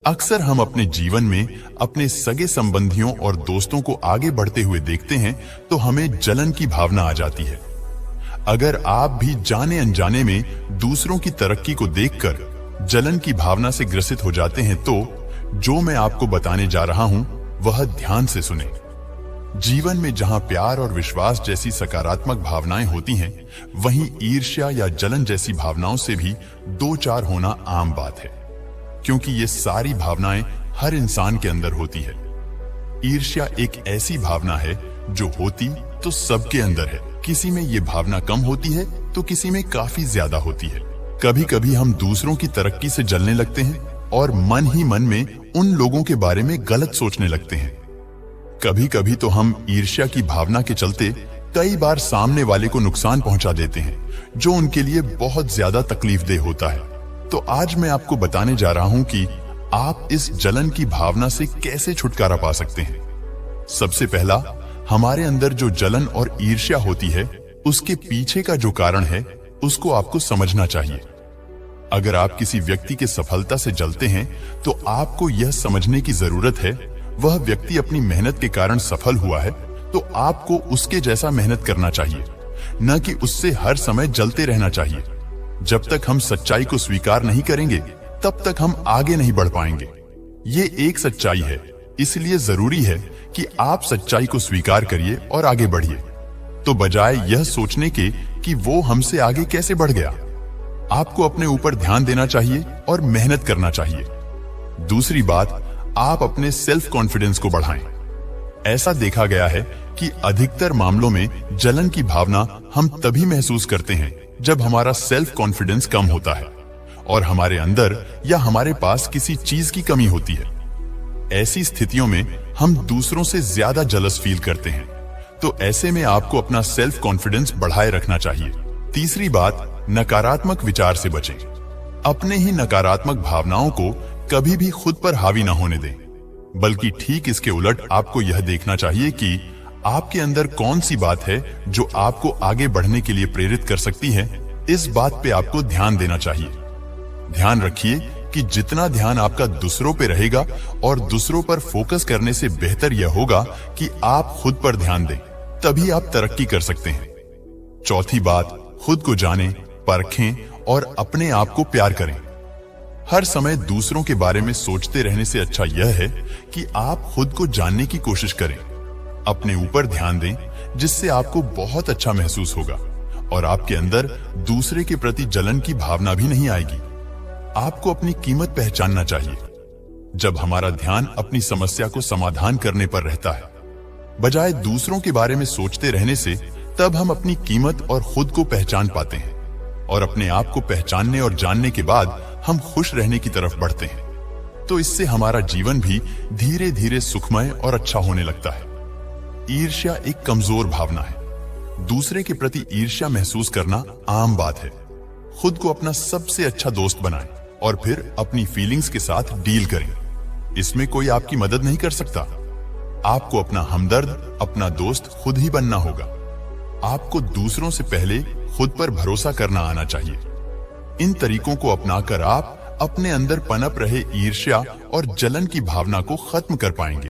अक्सर हम अपने जीवन में अपने सगे संबंधियों और दोस्तों को आगे बढ़ते हुए देखते हैं तो हमें जलन की भावना आ जाती है। अगर आप भी जाने अनजाने में दूसरों की तरक्की को देखकर जलन की भावना से ग्रसित हो जाते हैं तो जो मैं आपको बताने जा रहा हूं वह ध्यान से सुने। जीवन में जहां प्यार और विश्वास जैसी सकारात्मक भावनाएं होती हैं, वहीं ईर्ष्या या जलन जैसी भावनाओं से भी दो चार होना आम बात है, क्योंकि ये सारी भावनाएं हर इंसान के अंदर होती है। ईर्ष्या एक ऐसी भावना है जो होती तो सबके अंदर है। किसी में ये भावना कम होती है तो किसी में काफी ज्यादा होती है। कभी कभी हम दूसरों की तरक्की से जलने लगते हैं और मन ही मन में उन लोगों के बारे में गलत सोचने लगते हैं। कभी कभी तो हम ईर्ष्या की भावना के चलते कई बार सामने वाले को नुकसान पहुंचा देते हैं, जो उनके लिए बहुत ज्यादा तकलीफदेह होता है। तो आज मैं आपको बताने जा रहा हूं कि आप इस जलन की भावना से कैसे छुटकारा पा सकते हैं। सबसे पहला, हमारे अंदर जो जलन और ईर्ष्या होती है उसके पीछे का जो कारण है उसको आपको समझना चाहिए। अगर आप किसी व्यक्ति के सफलता से जलते हैं तो आपको यह समझने की जरूरत है वह व्यक्ति अपनी मेहनत के कारण सफल हुआ है तो आपको उसके जैसा मेहनत करना चाहिए, न कि उससे हर समय जलते रहना चाहिए। जब तक हम सच्चाई को स्वीकार नहीं करेंगे तब तक हम आगे नहीं बढ़ पाएंगे। ये एक सच्चाई है, इसलिए जरूरी है कि आप सच्चाई को स्वीकार करिए और आगे बढ़िए। तो बजाय यह सोचने के कि वो हमसे आगे कैसे बढ़ गया, आपको अपने ऊपर ध्यान देना चाहिए और मेहनत करना चाहिए। दूसरी बात, आप अपने सेल्फ कॉन्फिडेंस को बढ़ाएं। ऐसा देखा गया है कि अधिकतर मामलों में जलन की भावना हम तभी महसूस करते हैं जब हमारा सेल्फ कॉन्फिडेंस कम होता है और हमारे अंदर या हमारे पास किसी चीज की कमी होती है। ऐसी स्थितियों में हम दूसरों से ज्यादा जलस फील करते हैं, तो ऐसे में आपको अपना सेल्फ कॉन्फिडेंस बढ़ाए रखना चाहिए। तीसरी बात, नकारात्मक विचार से बचें। अपने ही नकारात्मक भावनाओं को कभी भी खुद पर हावी ना होने दें, बल्कि ठीक इसके उलट आपको यह देखना चाहिए कि आपके अंदर कौन सी बात है जो आपको आगे बढ़ने के लिए प्रेरित कर सकती है। इस बात पे आपको ध्यान देना चाहिए। ध्यान रखिए कि जितना ध्यान आपका दूसरों पे रहेगा और दूसरों पर फोकस करने से बेहतर यह होगा कि आप खुद पर ध्यान दें, तभी आप तरक्की कर सकते हैं। चौथी बात, खुद को जानें, परखें और अपने आप को प्यार करें। हर समय दूसरों के बारे में सोचते रहने से अच्छा यह है कि आप खुद को जानने की कोशिश करें। अपने ऊपर ध्यान दें, जिससे आपको बहुत अच्छा महसूस होगा और आपके अंदर दूसरे के प्रति जलन की भावना भी नहीं आएगी। आपको अपनी कीमत पहचानना चाहिए। जब हमारा ध्यान अपनी समस्या को समाधान करने पर रहता है, बजाय दूसरों के बारे में सोचते रहने से, तब हम अपनी कीमत और खुद को पहचान पाते हैं और अपने आप को पहचानने और जानने के बाद हम खुश रहने की तरफ बढ़ते हैं। तो इससे हमारा जीवन भी धीरे धीरे सुखमय और अच्छा होने लगता है। ईर्ष्या एक कमजोर भावना है। दूसरे के प्रति ईर्ष्या महसूस करना आम बात है। खुद को अपना सबसे अच्छा दोस्त बनाएं और फिर अपनी फीलिंग्स के साथ डील करें। इसमें कोई आपकी मदद नहीं कर सकता। आपको अपना हमदर्द, अपना दोस्त खुद ही बनना होगा। आपको दूसरों से पहले खुद पर भरोसा करना आना चाहिए। इन तरीकों को अपनाकर आप अपने अंदर पनप रहे ईर्ष्या और जलन की भावना को खत्म कर पाएंगे।